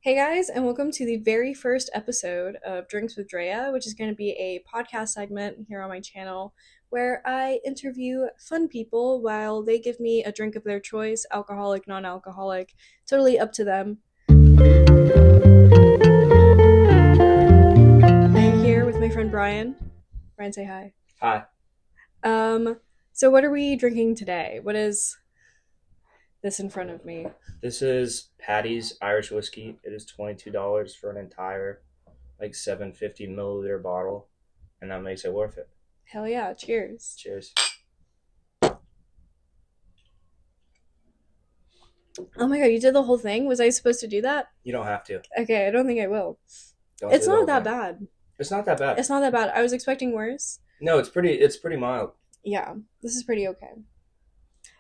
Hey guys, and welcome to the very first episode of Drinks with Drea, which is going to be a podcast segment here on my channel where I interview fun people while they give me a drink of their choice, alcoholic, non alcoholic, totally up to them. I'm here with my friend Brian. Brian, say hi. Hi. So what are we drinking today? What is this in front of me? This is Patty's Irish Whiskey. It is $22 for an entire 750 milliliter bottle, and that makes it worth it. Hell yeah, cheers. Cheers. Oh my god, you did the whole thing? Was I supposed to do that? You don't have to. Okay, I don't think I will. Don't It's do the not whole that thing. bad. It's not that bad. It's not that bad. I was expecting worse. No, it's pretty mild. Yeah, this is pretty okay.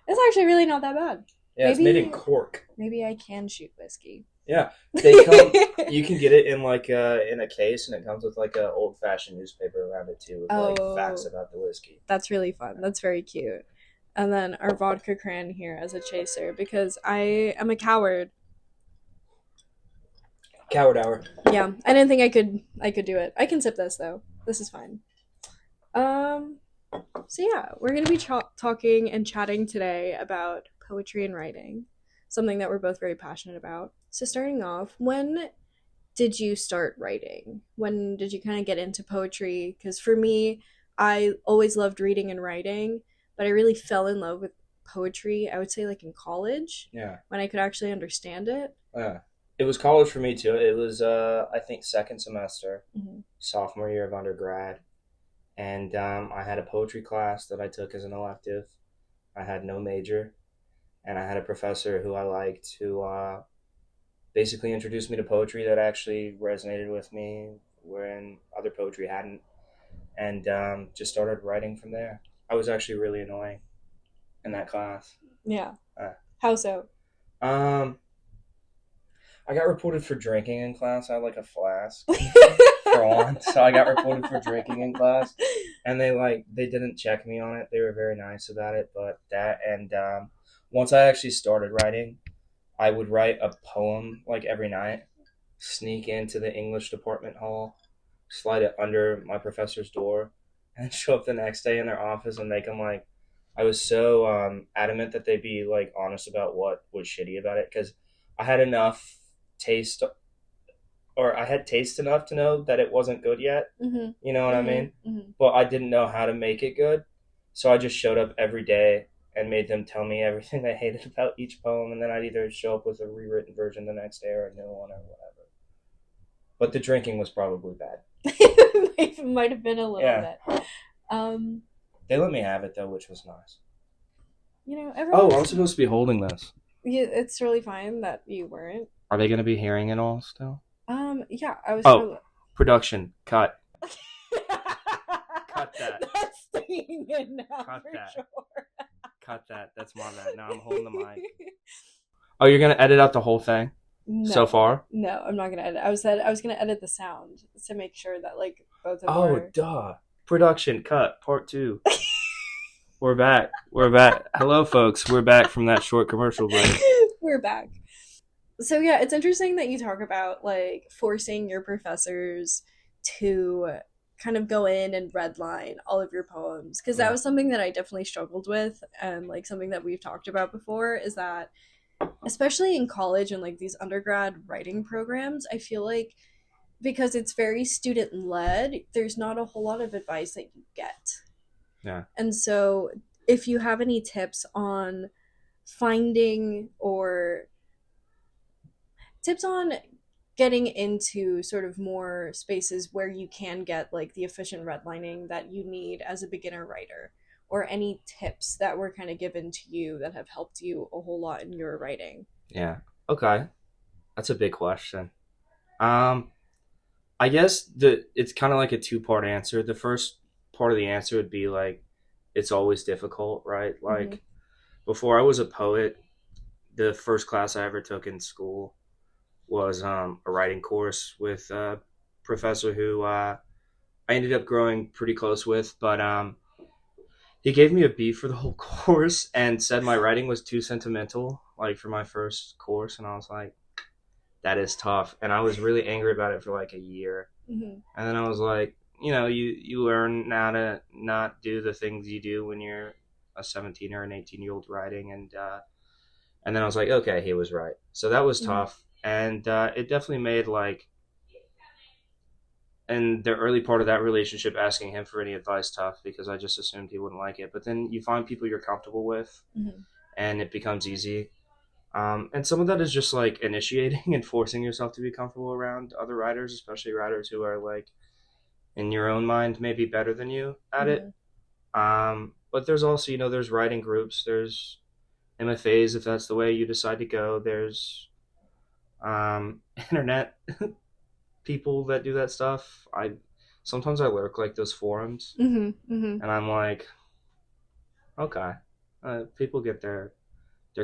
It's actually really not that bad. Yeah, it's made in cork. Maybe I can shoot whiskey. Yeah, they come. You can get it in in a case, and it comes with a old fashioned newspaper around it too, with facts about the whiskey. That's really fun. That's very cute. And then our vodka cran here as a chaser because I am a coward. Coward hour. Yeah, I didn't think I could do it. I can sip this though. This is fine. Um so yeah, we're going to be talking and chatting today about poetry and writing, something that we're both very passionate about. So starting off, when did you start writing? When did you kind of get into poetry? Because for me, I always loved reading and writing, but I really fell in love with poetry, I would say like in college, Yeah. when I could actually understand it. Yeah. It was college for me too. It was I think second semester, Mm-hmm. sophomore year of undergrad. And I had a poetry class that I took as an elective. I had no major, and I had a professor who I liked who basically introduced me to poetry that actually resonated with me when other poetry hadn't, and just started writing from there. I was actually really annoying in that class. Yeah. Uh, How so? um, I got reported for drinking in class. I had a flask for one, so I got reported for drinking in class, and they didn't check me on it. They were very nice about it, but that and once I actually started writing, I would write a poem every night, sneak into the English department hall, slide it under my professor's door, and show up the next day in their office and make them I was so adamant that they be honest about what was shitty about it because I had enough taste or I had taste enough to know that it wasn't good yet. Mm-hmm. You know what I mean? Mm-hmm. But I didn't know how to make it good. So I just showed up every day and made them tell me everything they hated about each poem. And then I'd either show up with a rewritten version the next day or a new one or whatever. But the drinking was probably bad. It might have been a little bit. They let me have it, though, which was nice. Everyone. Oh, I'm supposed to be holding this. Yeah, it's really fine that you weren't. Are they going to be hearing it all still? Yeah, I was. Oh, production, cut. Cut that. That's staying in now Cut for that. sure. Cut that. That's my bad. Now I'm holding the mic. Oh, you're going to edit out the whole thing No, so far? no, I'm not gonna edit. I was gonna edit the sound to make sure that both of Oh, our. duh. Production, cut, part 2. We're back. Hello, folks. We're back from that short commercial break. We're back. So yeah, it's interesting that you talk about forcing your professors to kind of go in and redline all of your poems, because that was something that I definitely struggled with, and something that we've talked about before is that especially in college and these undergrad writing programs, I feel like because it's very student led, there's not a whole lot of advice that you get. Yeah. And so if you have any tips on finding or tips on getting into sort of more spaces where you can get the efficient redlining that you need as a beginner writer, or any tips that were kind of given to you that have helped you a whole lot in your writing. Yeah. Okay. That's a big question. I guess it's kind of like a two-part answer. The first part of the answer would be it's always difficult, right? Before I was a poet, the first class I ever took in school was a writing course with a professor who I ended up growing pretty close with, but he gave me a B for the whole course and said my writing was too sentimental, for my first course, and I was like, that is tough. And I was really angry about it for like a year. Mm-hmm. And then I was like, you learn how to not do the things you do when you're a 17 or an 18-year-old writing. And then I was like, okay, he was right. So that was Mm-hmm. tough. And it definitely made like, in the early part of that relationship, asking him for any advice tough because I just assumed he wouldn't like it. But then you find people you're comfortable with Mm-hmm. and it becomes easy. And some of that is just like initiating and forcing yourself to be comfortable around other writers, especially writers who are like in your own mind maybe better than you at Mm-hmm. it. But there's also, there's writing groups, there's MFAs if that's the way you decide to go. There's internet people that do that stuff. I sometimes I lurk like those forums, Mm-hmm. Mm-hmm. and I'm like, okay, people get their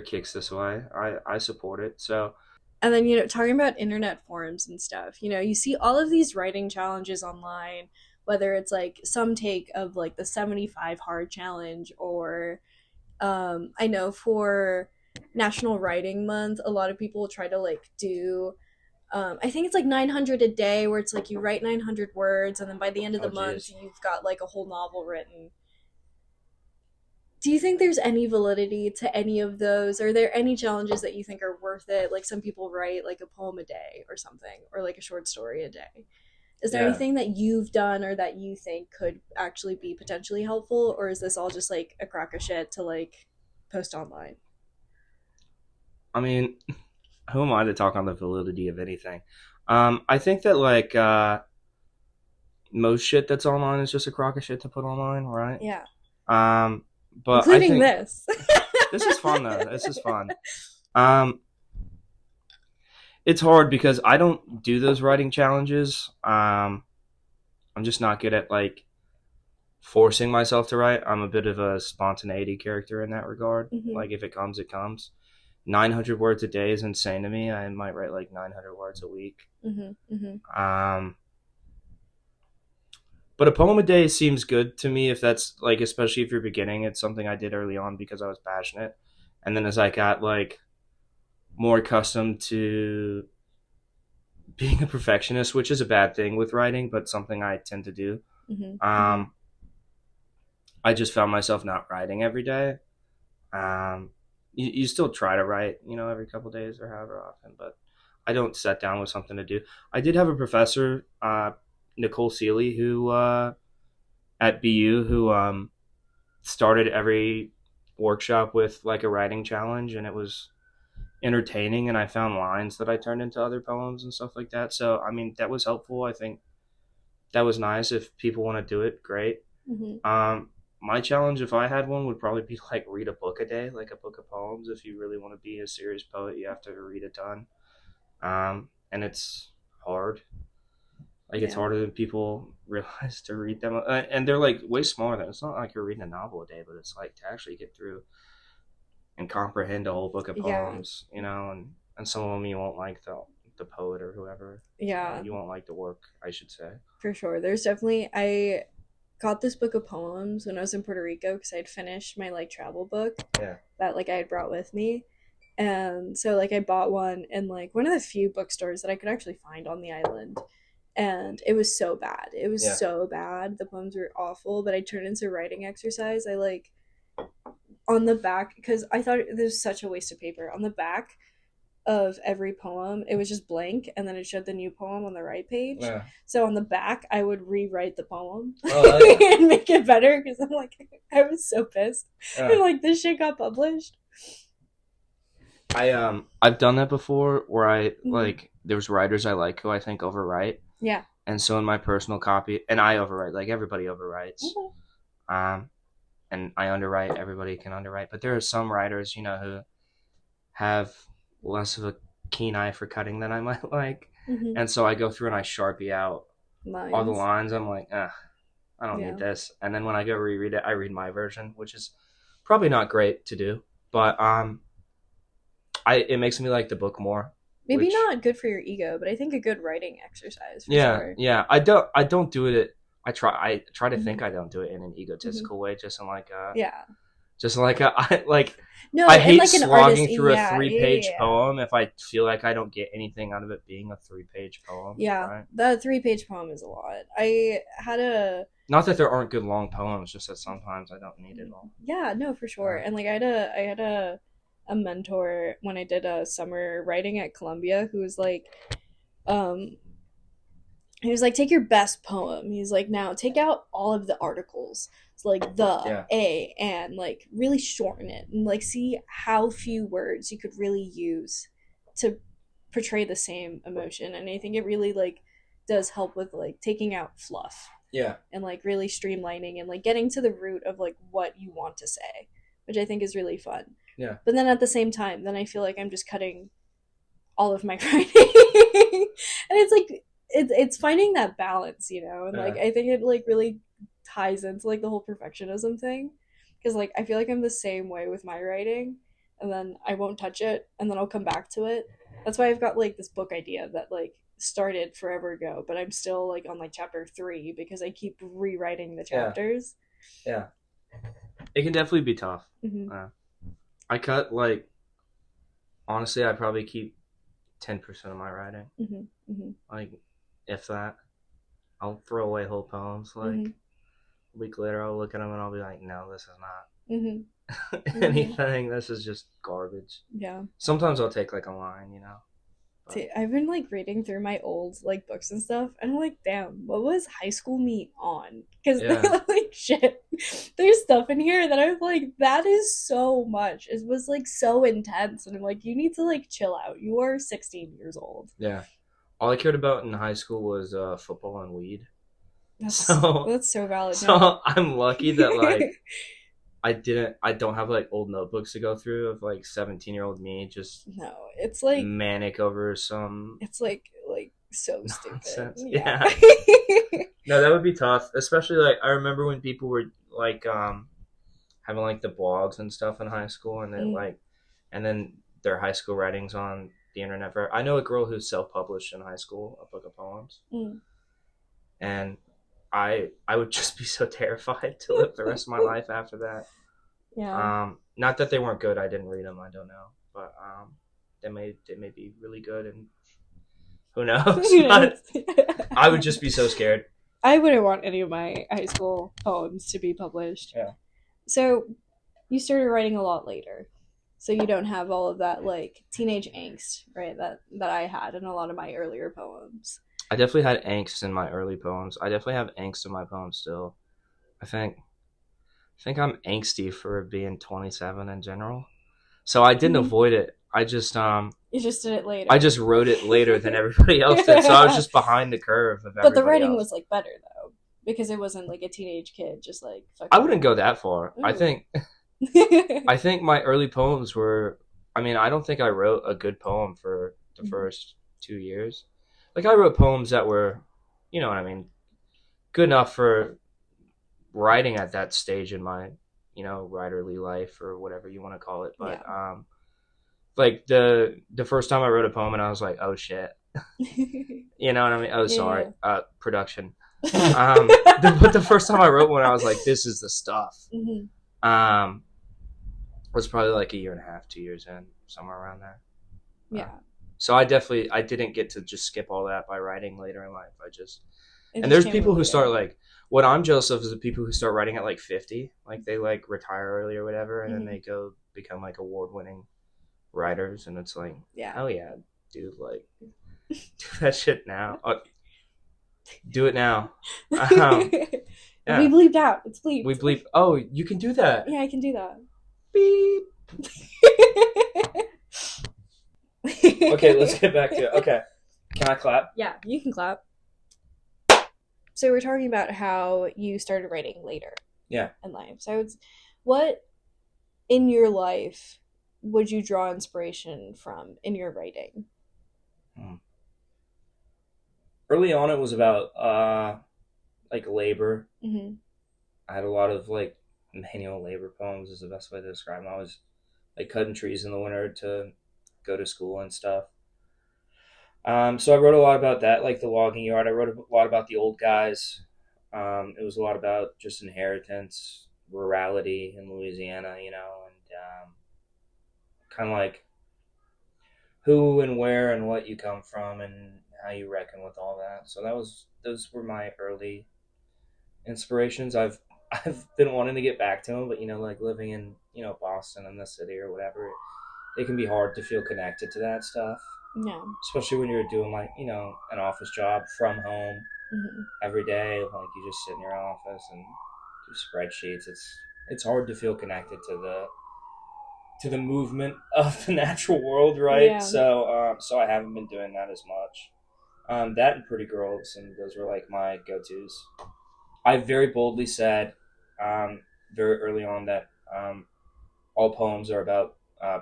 kicks this way. I support it. So And then, talking about internet forums and stuff, you see all of these writing challenges online, whether it's like some take of like the 75 hard challenge, or I know for National Writing Month, a lot of people try to like do, I think it's like 900 a day, where it's like you write 900 words, and then by the end of the oh month, geez. you've got like a whole novel written. Do you think there's any validity to any of those? Are there any challenges that you think are worth it? Like some people write like a poem a day or something, or like a short story a day. Is there Yeah. anything that you've done or that you think could actually be potentially helpful, or is this all just like a crock of shit to like post online? I mean, who am I to talk on the validity of anything? I think that like most shit that's online is just a crock of shit to put online, right? Yeah, Um, but I including think this. this is fun though. This is fun. Um, it's hard because I don't do those writing challenges. I'm just not good at like forcing myself to write. I'm a bit of a spontaneity character in that regard. Hmm. Like if it comes, it comes. 900 words a day is insane to me. I might write like 900 words a week. Hmm. Hmm. Um, but a poem a day seems good to me if that's like, especially if you're beginning. It's something I did early on because I was passionate. And then as I got like more accustomed to being a perfectionist, which is a bad thing with writing, but something I tend to do, Hmm. Hmm. um, I just found myself not writing every day. You still try to write, every couple of days or however often, but I don't sit down with something to do. I did have a professor, Nicole Seeley, who at BU, who started every workshop with like a writing challenge, and it was entertaining. And I found lines that I turned into other poems and stuff like that. So I mean, that was helpful. I think that was nice. If people want to do it, great. Hmm. Um, my challenge, if I had one, would probably be like read a book a day, like a book of poems. If you really want to be a serious poet, you have to read a ton. And it's hard. Like it's Yeah. harder than people realize to read them, and they're like way smaller than. It's not like you're reading a novel a day, but it's like to actually get through and comprehend a whole book of Yeah. poems, and some of them you won't like the poet or whoever. Yeah. You won't like the work, I should say. For sure. There's definitely I got this book of poems when I was in Puerto Rico because I'd finished my like travel book Yeah, that like I had brought with me. And so like I bought one in like one of the few bookstores that I could actually find on the island. And it was so bad. It was yeah, so bad. The poems were awful, but I turned into a writing exercise. I like on the back, because I thought it was such a waste of paper. On the back of every poem, it was just blank, and then it showed the new poem on the right page. yeah. So on the back, I would rewrite the poem Oh, yeah, and make it better because I'm like, I was so pissed. And yeah. like, this shit got published. I've done that before where I Mhm. like there's writers I like who I think overwrite, Yeah. and so in my personal copy, and I overwrite, like everybody overwrites, Mhm. um, and I underwrite. Everybody can underwrite, but there are some writers, who have less of a keen eye for cutting than I might like, Mhm. and so I go through and I sharpie out all the Lines. lines. I'm like, I don't need Yeah. this, and then when I go reread it, I read my version, which is probably not great to do, but I it makes me like the book more. Maybe Which not good for your ego, but I think a good writing exercise for yeah, sure. yeah. I don't do it. I try to think Mhm. I don't do it in an Mhm. egotistical way, just in like Yeah. Just like No, I and hate like an artist, slogging through a yeah, three yeah, page yeah. poem if I feel like I don't get anything out of it being a 3 page poem, Yeah, right? the 3 page poem is a lot. I had a Not that there aren't good long poems, just that sometimes I don't need it all. yeah, no, for sure. Uh, And like I had a mentor when I did a summer writing at Columbia who was like, um, he was like, take your best poem. He's like, now take out all of the articles. It's like the, yeah, a, and like really shorten it and like see how few words you could really use to portray the same emotion. And I think it really like does help with like taking out fluff yeah, and like really streamlining and like getting to the root of like what you want to say, which I think is really fun. yeah, But then at the same time, then I feel like I'm just cutting all of my writing. And it's like it's finding that balance, you know? And like yeah, I think it like really ties into like the whole perfectionism thing because like I feel like I'm the same way with my writing and then I won't touch it and then I'll come back to it. That's why I've got like this book idea that like started forever ago, but I'm still like on like chapter 3 because I keep rewriting the yeah, chapters. yeah. It can definitely be tough. Hmm. Uh, I cut like honestly, I probably keep 10% of my writing, Hmm. Hmm. like if that. I'll throw away whole poems. Hmm. Like a week later, I'll look at them and I'll be like, no, this is Hmm. not Hmm. anything. This is just garbage. Yeah. Sometimes I'll take like a line, you know. But See, I've been like reading through my old like books and stuff, and I'm like, damn, what was high school me on? Because yeah, like shit, there's stuff in here that I'm like, that is so much. It was like so intense, and I'm like, you need to like chill out. You are 16 years old. yeah. All I cared about in high school was football and weed. That's So, that's so valid. No, so I'm lucky that like I don't have like old notebooks to go through of like 17-year-old me just no, manic over some it's like so stupid. nonsense. Yeah. Yeah. No, that would be tough. Especially like I remember when people were like having like the blogs and stuff in high school and then Mm, like and then their high school writings on the internet. I know a girl who self-published in high school a book of poems, mm. and I would just be so terrified to live the rest of my life after that. Yeah. Not that they weren't good. I didn't read them. I don't know, but they may be really good, and who knows? Who But knows? I would just be so scared. I wouldn't want any of my high school poems to be published. Yeah. So you started writing a lot later. So you don't have all of that like teenage angst, right? That I had in a lot of my earlier poems. I definitely had angst in my early poems. I definitely have angst in my poems still. I think I think I'm angsty for being 27 in general. So I didn't Hmm. avoid it. You just did it I later. just wrote it later than everybody else did. So I was just behind the curve of But the everybody writing else. was like better though. Because it wasn't like a teenage kid just like I fucking wouldn't go that far. I ooh. think I think my early poems were. I mean, I don't think I wrote a good poem for the Mhm. first 2 years. Like I wrote poems that were, you know what I mean, good enough for writing at that stage in my, writerly life or whatever you want to call it. Yeah. But like the first time I wrote a poem and I was like, oh shit, you know what I mean? Oh, sorry, Yeah. production. Yeah. But the first time I wrote one, I was like, this is the stuff. Hmm. Um, was probably like a year and a half, 2 years in, somewhere around there. Uh, Yeah. so I didn't get to just skip all that by writing later in life. It And just there's came people who start later. like, what I'm jealous of is the people who start writing at like 50, like they like retire early or whatever, and then Hmm. they go become like award winning writers, and it's like, Yeah. hell yeah, dude, like do that shit now. Do it now. Um, We yeah, bleeped out. It's we bleeped. bleep. Oh, you can do that. Yeah, I can do that. Beep. Okay, let's get back to it. Okay, can I clap? Yeah, you can clap. So we're talking about how you started writing later Yeah. in life. So it's what in your life would you draw inspiration from in your writing? Hmm. Early on, it was about like labor. Hmm. I had a lot of like manual labor poems is the best way to describe them. I was like cutting trees in the winter to go to school and stuff. So I wrote a lot about that, like the logging yard. I wrote a lot about the old guys. It was a lot about just inheritance, rurality in Louisiana, and kind of like who and where and what you come from and how you reckon with all that. So those were my early inspirations. I've been wanting to get back to them, but like living in Boston and the city or whatever, it can be hard to feel connected to that stuff, Yeah. especially when you're doing like an office job from home Hmm. every day. Like you just sit in your office and do spreadsheets. It's hard to feel connected to the movement of the natural world, right? Yeah. So I haven't been doing that as much. That and Pretty Girls, and those were like my go-tos. I very boldly said very early on that all poems are about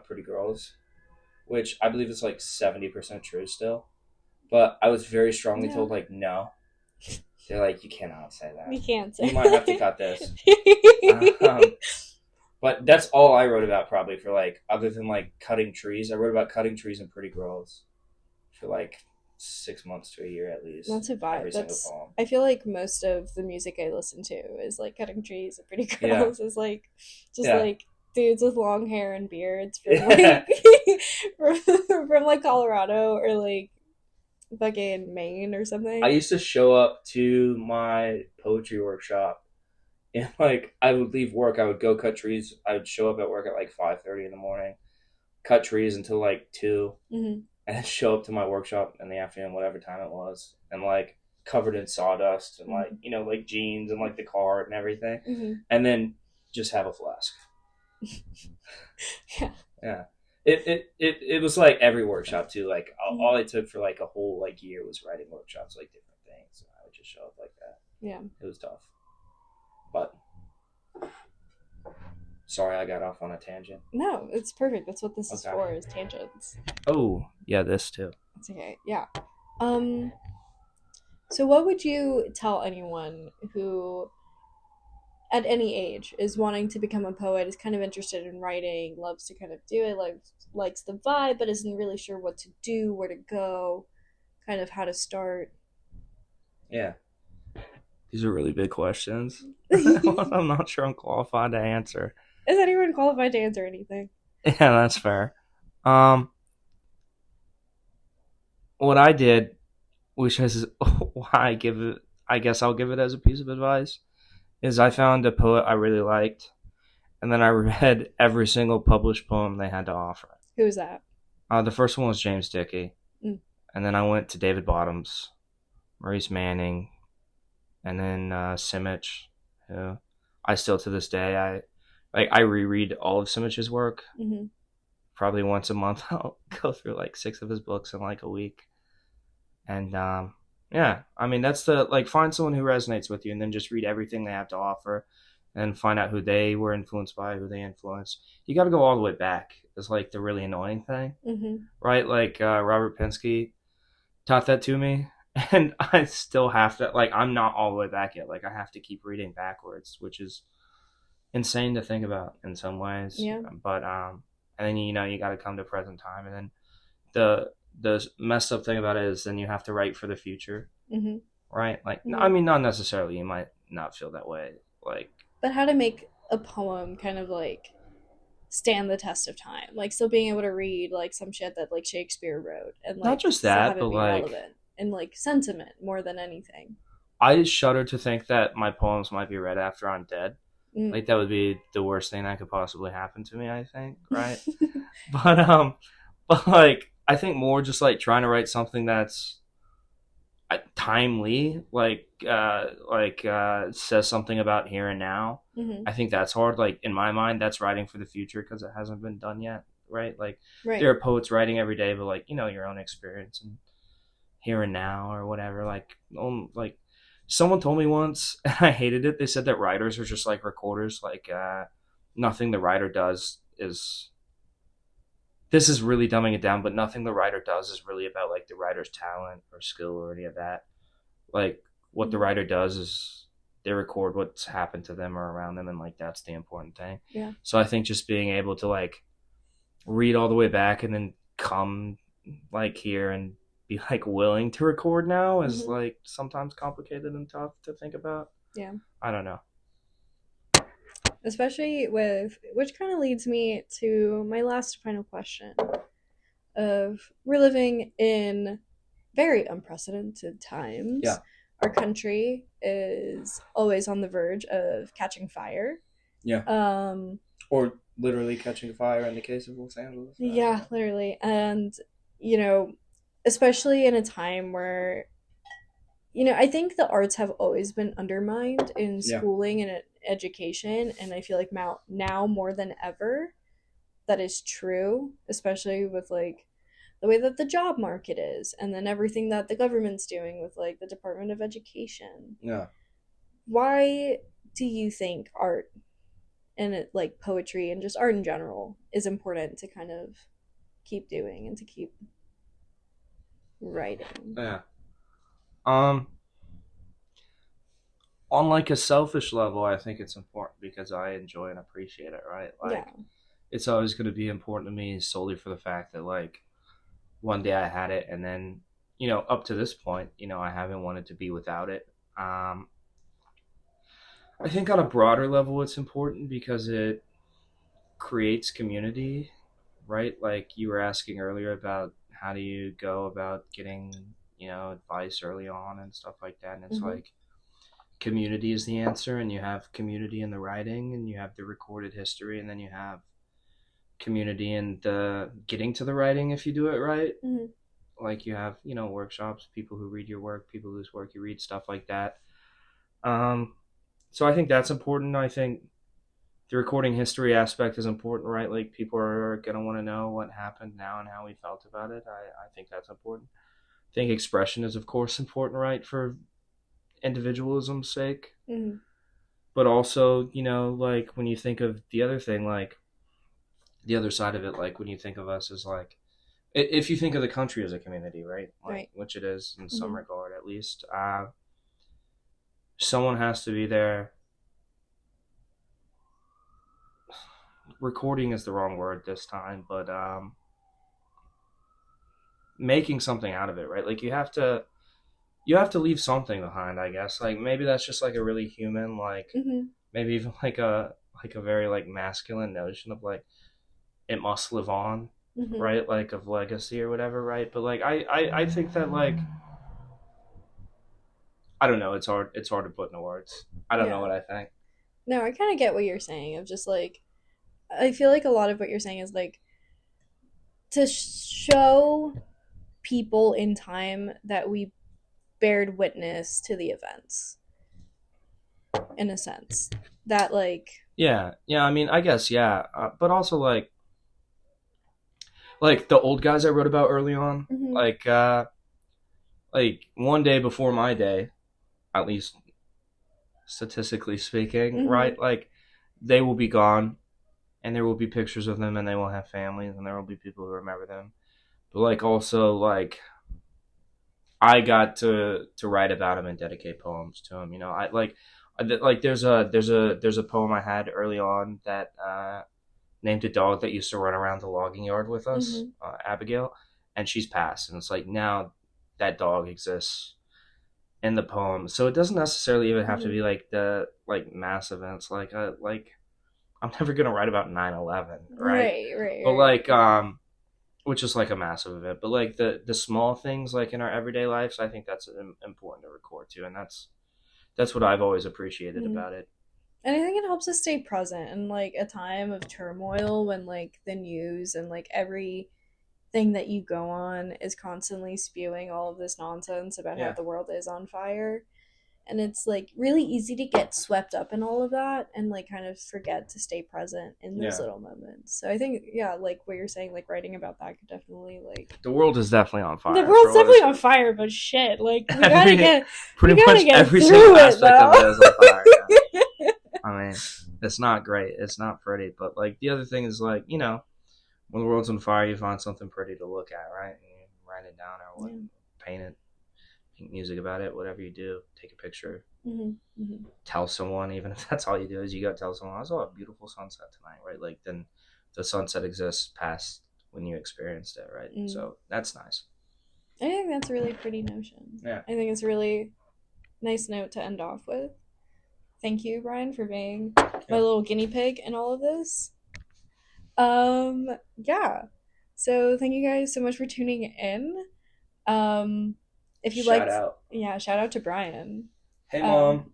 pretty girls, which I believe is like 70% true still. But I was very strongly Yeah. told like no. They're like, you cannot say that. We can't say. You might have to cut this. But that's all I wrote about probably for like other than like cutting trees. I wrote about cutting trees and pretty girls for like 6 months to a year at least. That's a vibe. Every single poem. I feel like most of the music I listen to is like cutting trees and pretty Yeah. girls. Is like just Yeah. like dudes with long hair and beards from Yeah. like from like Colorado or like fucking Maine or something. I used to show up to my poetry workshop and like I would leave work, I would go cut trees. I would show up at work at like 5:30 in the morning, cut trees until like 2, Hmm. and then show up to my workshop in the afternoon, whatever time it was, and like covered in sawdust and like like jeans and like the cart and everything, and then just have a flask. Yeah. Yeah. It was like every workshop too. Like all I took for like a whole like year was writing workshops, like different things. And I would just show up like that. Yeah. It was tough. But sorry, I got off on a tangent. No, it's perfect. That's what this is Okay. for, is tangents. Oh, yeah, this too. It's okay. Yeah. So what would you tell anyone who at any age is wanting to become a poet, is kind of interested in writing, loves to kind of do it, likes the vibe, but isn't really sure what to do, where to go, kind of how to start? Yeah. These are really big questions. Is I'm not sure I'm qualified to answer. anyone qualified to answer anything? Yeah, that's fair. What I did, which is why I guess I'll give it as a piece of advice, is I found a poet I really liked, and then I read every single published poem they had to offer. Who's that? The first one was James Dickey, Mm. and then I went to David Bottoms, Maurice Manning, and then Simic, who I still to this day I reread all of Simich's work. Mm-hmm. Probably once a month. I'll go through like 6 of his books in like a week, and yeah, I mean that's the like find someone who resonates with you, and then just read everything they have to offer, and find out who they were influenced by, who they influenced. You got to go all the way back. Is like the really annoying thing, Mm-hmm. right? Like Robert Pinsky taught that to me, and I still have to like I'm not all the way back yet. Like I have to keep reading backwards, which is insane to think about in some ways. Yeah. But and then you got to come to present time, and then the messed up thing about it is then you have to write for the future, Mm-hmm. right? Like Yeah. I mean, not necessarily. You might not feel that way. Like But how to make a poem kind of like stand the test of time, like still being able to read like some shit that like Shakespeare wrote, and like not just still that, have it but be like relevant and like sentiment more than anything. I shudder to think that my poems might be read after I'm dead. Mm. Like that would be the worst thing that could possibly happen to me, I think, right? but like I think more just like trying to write something that's timely, like says something about here and now. Mm-hmm. I think that's hard. Like in my mind, that's writing for the future because it hasn't been done yet, right? Like Right. there are poets writing every day, but like your own experience and here and now or whatever. Like someone told me once, and I hated it. They said that writers are just like recorders. Like nothing the writer does is. This is really dumbing it down, but nothing the writer does is really about like the writer's talent or skill or any of that. Like what the writer does is they record what's happened to them or around them, and like that's the important thing. Yeah. So I think just being able to like read all the way back and then come like here and be like willing to record now is like sometimes complicated and tough to think about. Yeah. I don't know. especially with which kind of leads me to my last final question of we're living in very unprecedented times. Yeah. Our country is always on the verge of catching fire. Yeah. Um, Or literally catching fire in the case of Los Angeles. yeah, literally. And, you know, especially in a time where, I think the arts have always been undermined in Yeah. schooling and education. And I feel like now more than ever, that is true, especially with like the way that the job market is and then everything that the government's doing with like the Department of Education. Yeah. Why do you think art and like poetry and just art in general is important to kind of keep doing and to keep writing? Yeah. Um, on like a selfish level, I think it's important because I enjoy and appreciate it, right? Yeah. Like it's always going to be important to me solely for the fact that like one day I had it and then, up to this point, I haven't wanted to be without it. Um, I think on a broader level, it's important because it creates community, right? Like you were asking earlier about how do you go about getting, advice early on and stuff like that. And it's Mm-hmm. like community is the answer, and you have community in the writing, and you have the recorded history, and then you have community in the getting to the writing if you do it right. Mm-hmm. Like you have, workshops, people who read your work, people whose work you read, stuff like that. Um, so I think that's important. I think the recording history aspect is important, right? Like people are gonna want to know what happened now and how we felt about it. I think that's important. I think expression is of course important, right, for individualism's sake. Mm-hmm. But also, like when you think of the other thing, like the other side of it, like when you think of us as like if you think of the country as a community, right? Like, Right. which it is in some Mm-hmm. regard at least. Someone has to be there. Recording is the wrong word this time, but making something out of it, right? Like you have to leave something behind, I guess. Like maybe that's just like a really human, like Mm-hmm. maybe even like a very like masculine notion of like it must live on, Mm-hmm. right? Like of legacy or whatever, right? But like I think that like I don't know, it's hard to put into words. I don't know Yeah. what I think. No, I kind of get what you're saying of just like I feel like a lot of what you're saying is like to show people in time that we bared witness to the events in a sense that like Yeah. I mean, I guess yeah, but also like the old guys I wrote about early on, mm-hmm. like one day before my day, at least statistically speaking, Mm-hmm. right? Like they will be gone, and there will be pictures of them, and they will have families, and there will be people who remember them. But like also like I got to write about him and dedicate poems to him. Like there's a poem I had early on that named a dog that used to run around the logging yard with us, Mm-hmm. Abigail, and she's passed, and it's like now that dog exists in the poem. So it doesn't necessarily even have to Mm-hmm. be like the like mass events. Like I'm never gonna write about 9/11, right? Right, right, But right. like which is like a massive event. But like the small things like in our everyday lives, I think that's important to record too, and that's what I've always appreciated Mm-hmm. about it. And I think it helps us stay present in like a time of turmoil when like the news and like everything that you go on is constantly spewing all of this nonsense about how Yeah, the world is on fire. And it's like really easy to get swept up in all of that and like kind of forget to stay present in those yeah. little moments. So I think yeah, like what you're saying, like writing about that could definitely like The world is definitely on the fire world's for what it's definitely on worth. fire, but shit, like Every we pretty gotta much get every single through it aspect of it is on fire. Yeah. though. I mean, it's not great. It's not pretty. But like the other thing is like when the world's on fire, you find something pretty to look at, right? And you write it down or what, Yeah. paint it, make music about it, whatever you do. Take a picture, Mm-hmm. Mm-hmm. tell someone, even if that's all you do is you gotta tell someone, I saw a beautiful sunset tonight, right? Like then the sunset exists past when you experienced it, right? Mm. So that's nice. I think that's a really pretty notion. Yeah. I think it's a really nice note to end off with. thank you, Brian, for being my Yeah. little guinea pig in all of this. Yeah. So thank you guys so much for tuning in. Um, if you Shout liked, out. yeah, shout out to Brian. Hey, Um,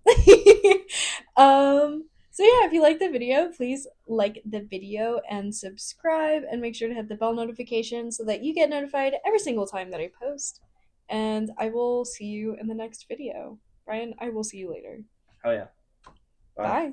mom. so yeah, if you like the video, please like the video and subscribe and make sure to hit the bell notification so that you get notified every single time that I post. And I will see you in the next video. Brian, I will see you later. Oh yeah. Bye. Bye.